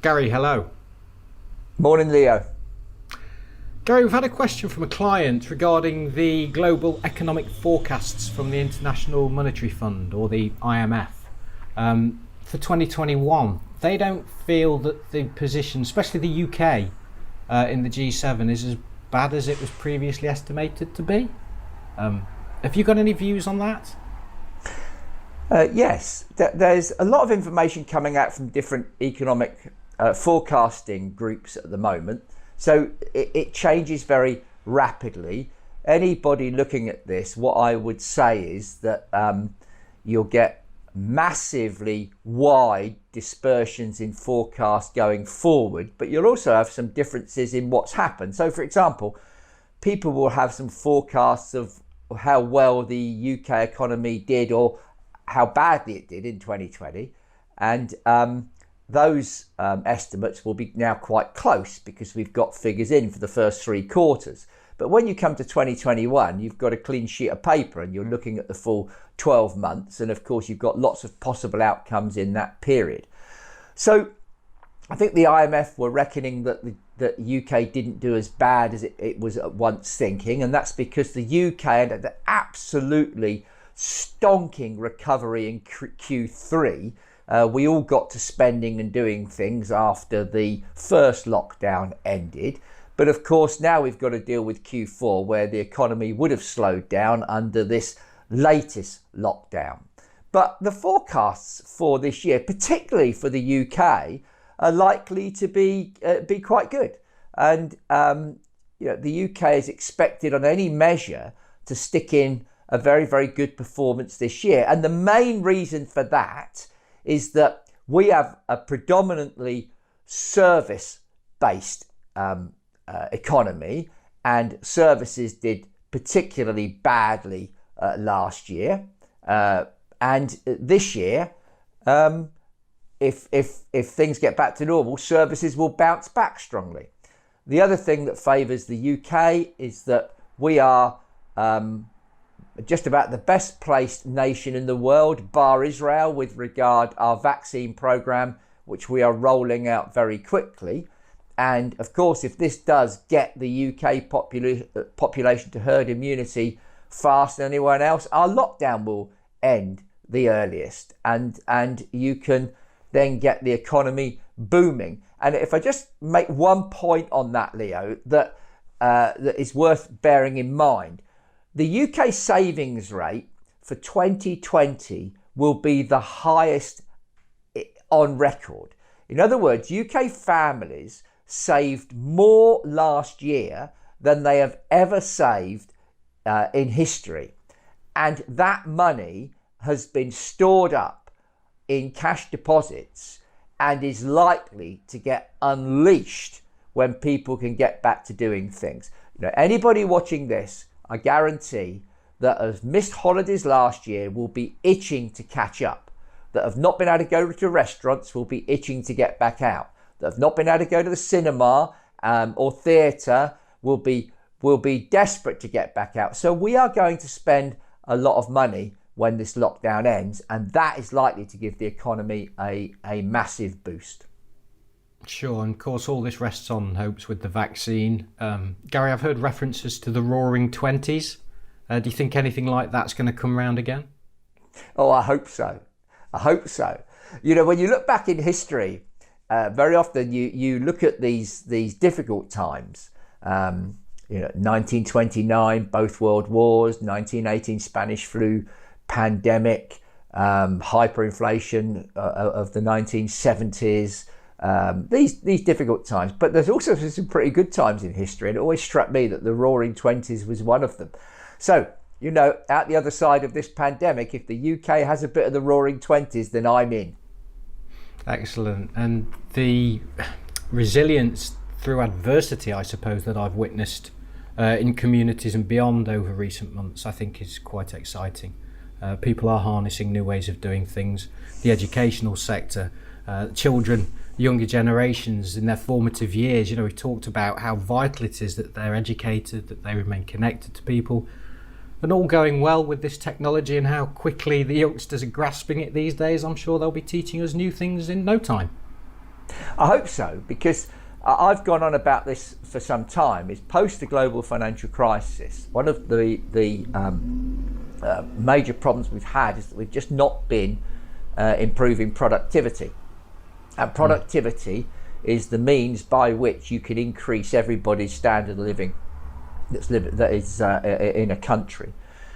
Gary, hello. Morning, Leo. Gary, we've had a question from a client regarding the global economic forecasts from the International Monetary Fund, or the IMF, for 2021. They don't feel that the position, especially the UK in the G7, is as bad as it was previously estimated to be. Have you got any views on that? Yes, there's a lot of information coming out from different economic forecasting groups at the moment. So it changes very rapidly. Anybody looking at this, what I would say is that you'll get massively wide dispersions in forecast going forward, but you'll also have some differences in what's happened. So for example, people will have some forecasts of how well the UK economy did or how badly it did in 2020, and those estimates will be now quite close because we've got figures in for the first 3 quarters. But when you come to 2021, you've got a clean sheet of paper and you're looking at the full 12 months. And of course, you've got lots of possible outcomes in that period. So I think the IMF were reckoning that the UK didn't do as bad as it was at once thinking. And that's because the UK had an absolutely stonking recovery in Q3. We all got to spending and doing things after the first lockdown ended. But of course, now we've got to deal with Q4, where the economy would have slowed down under this latest lockdown. But the forecasts for this year, particularly for the UK, are likely to be quite good. And the UK is expected on any measure to stick in a very, very good performance this year. And the main reason for that is that we have a predominantly service-based economy, and services did particularly badly last year. And this year, if things get back to normal, services will bounce back strongly. The other thing that favours the UK is that we are just about the best placed nation in the world, bar Israel, with regard our vaccine programme, which we are rolling out very quickly. And of course, if this does get the UK population to herd immunity faster than anyone else, our lockdown will end the earliest, and you can then get the economy booming. And if I just make one point on that, Leo, that is worth bearing in mind, the UK savings rate for 2020 will be the highest on record. In other words, UK families saved more last year than they have ever saved in history. And that money has been stored up in cash deposits and is likely to get unleashed when people can get back to doing things. Anybody watching this, I guarantee that have missed holidays last year will be itching to catch up, that have not been able to go to restaurants will be itching to get back out, that have not been able to go to the cinema or theatre will be desperate to get back out. So we are going to spend a lot of money when this lockdown ends, and that is likely to give the economy a massive boost. Sure, and of course all this rests on hopes with the vaccine. Gary, I've heard references to the roaring 20s. Do you think anything like that's going to come round again? Oh, I hope so. When you look back in history, very often you look at these difficult times. 1929, both world wars, 1918 Spanish flu pandemic, hyperinflation of the 1970s. These difficult times, but there's also some pretty good times in history, and it always struck me that the roaring 20s was one of them. So, out the other side of this pandemic, if the UK has a bit of the roaring 20s, then I'm in. Excellent. And the resilience through adversity, I suppose, that I've witnessed in communities and beyond over recent months, I think is quite exciting. People are harnessing new ways of doing things. The educational sector, children, younger generations in their formative years, we talked about how vital it is that they're educated, that they remain connected to people, and all going well with this technology and how quickly the youngsters are grasping it these days. I'm sure they'll be teaching us new things in no time. I hope so, because I've gone on about this for some time. Is post the global financial crisis, one of the major problems we've had is that we've just not been improving productivity. And productivity is the means by which you can increase everybody's standard of living that is in a country.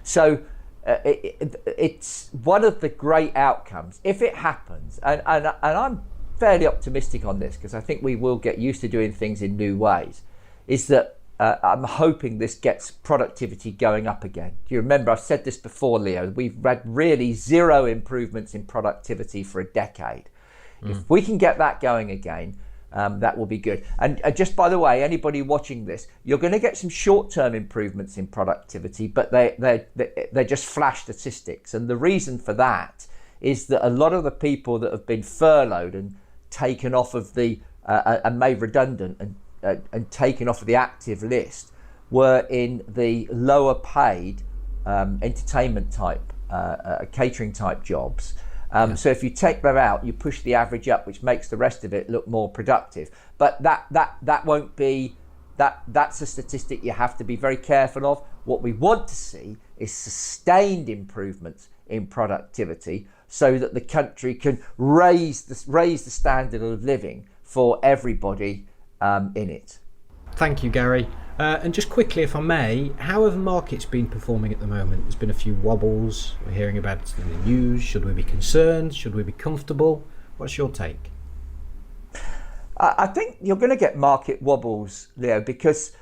So it's one of the great outcomes, if it happens, and I'm fairly optimistic on this because I think we will get used to doing things in new ways, is that I'm hoping this gets productivity going up again. Do you remember, I've said this before, Leo, we've had really zero improvements in productivity for a decade. If we can get that going again, that will be good. And just by the way, anybody watching this, you're going to get some short-term improvements in productivity, but they're just flash statistics. And the reason for that is that a lot of the people that have been furloughed and taken off of the and made redundant and taken off of the active list were in the lower paid entertainment type, catering type jobs. So if you take them out, you push the average up, which makes the rest of it look more productive. But that won't be, that's a statistic you have to be very careful of. What we want to see is sustained improvements in productivity so that the country can raise the standard of living for everybody in it. Thank you, Gary. And just quickly, if I may, how have markets been performing at the moment? There's been a few wobbles. We're hearing about it in the news. Should we be concerned? Should we be comfortable? What's your take? I think you're going to get market wobbles, Leo, because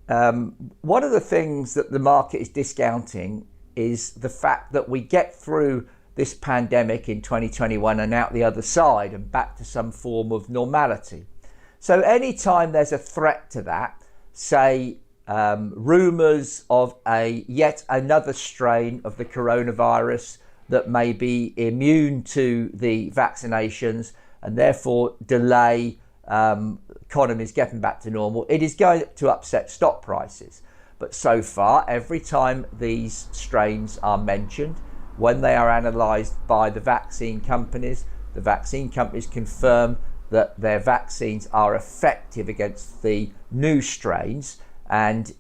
one of the things that the market is discounting is the fact that we get through this pandemic in 2021 and out the other side and back to some form of normality. So anytime there's a threat to that, say rumours of yet another strain of the coronavirus that may be immune to the vaccinations and therefore delay economies getting back to normal, it is going to upset stock prices. But so far, every time these strains are mentioned, when they are analysed by the vaccine companies confirm that their vaccines are effective against the new strains. And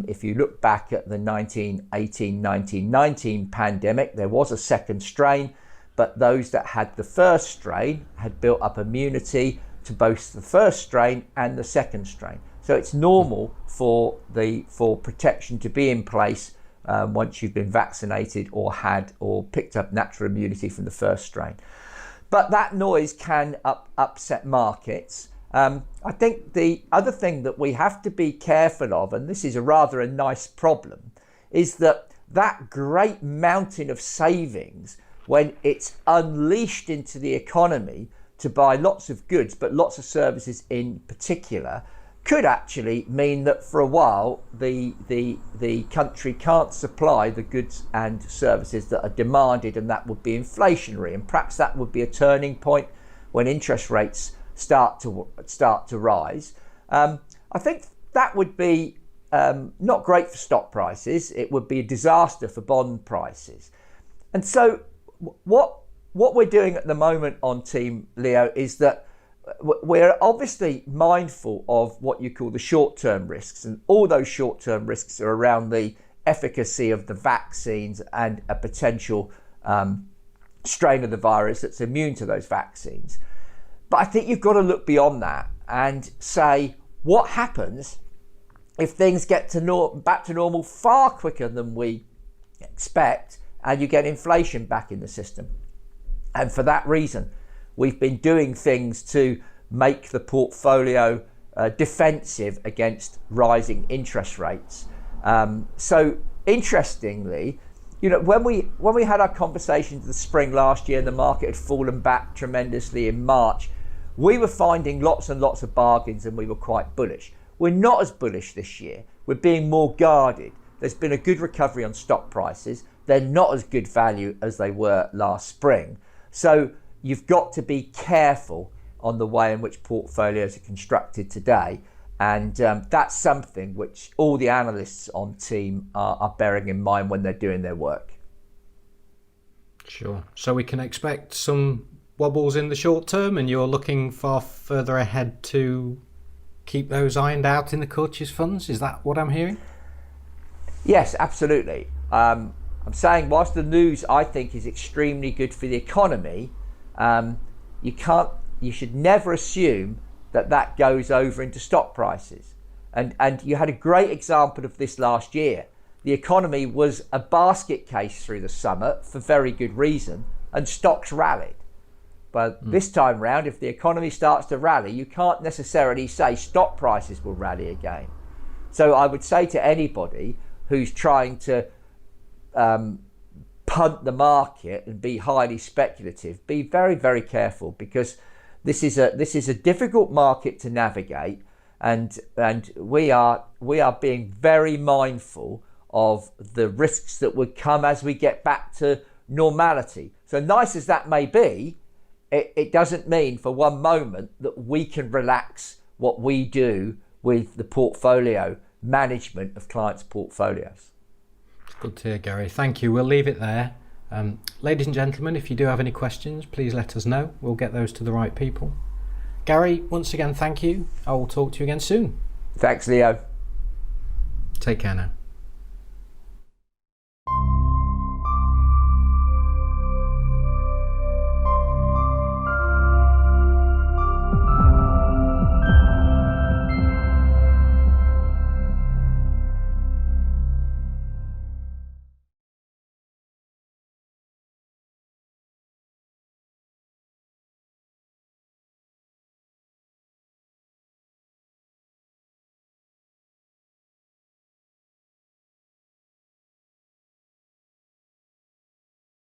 if you look back at the 1918-1919 pandemic, there was a second strain, but those that had the first strain had built up immunity to both the first strain and the second strain. So it's normal for protection to be in place once you've been vaccinated or picked up natural immunity from the first strain. But that noise can upset markets. I think the other thing that we have to be careful of, and this is a nice problem, is that great mountain of savings, when it's unleashed into the economy to buy lots of goods, but lots of services in particular, could actually mean that for a while the country can't supply the goods and services that are demanded, and that would be inflationary, and perhaps that would be a turning point when interest rates start to rise. I think that would be not great for stock prices. It would be a disaster for bond prices. And so what we're doing at the moment on Team Leo is that we're obviously mindful of what you call the short-term risks, and all those short-term risks are around the efficacy of the vaccines and a potential strain of the virus that's immune to those vaccines. But I think you've got to look beyond that and say, what happens if things get back to normal far quicker than we expect, and you get inflation back in the system? And for that reason, we've been doing things to make the portfolio defensive against rising interest rates. So interestingly, when we had our conversations in the spring last year and the market had fallen back tremendously in March, we were finding lots and lots of bargains and we were quite bullish. We're not as bullish this year. We're being more guarded. There's been a good recovery on stock prices. They're not as good value as they were last spring. So you've got to be careful on the way in which portfolios are constructed today. And that's something which all the analysts on Team are bearing in mind when they're doing their work. Sure. So we can expect some wobbles in the short term, and you're looking far further ahead to keep those ironed out in the Courtiers funds. Is that what I'm hearing? Yes, absolutely. I'm saying whilst the news I think is extremely good for the economy, you should never assume that goes over into stock prices. And you had a great example of this last year. The economy was a basket case through the summer for very good reason, and stocks rallied. But this time round, if the economy starts to rally, you can't necessarily say stock prices will rally again. So I would say to anybody who's trying to punt the market and be highly speculative, be very, very careful, because this is a difficult market to navigate, and we are being very mindful of the risks that would come as we get back to normality. So nice as that may be, it doesn't mean for one moment that we can relax what we do with the portfolio management of clients' portfolios. Good to hear, Gary. Thank you. We'll leave it there. Ladies and gentlemen, if you do have any questions, please let us know. We'll get those to the right people. Gary, once again, thank you. I will talk to you again soon. Thanks, Leo. Take care now.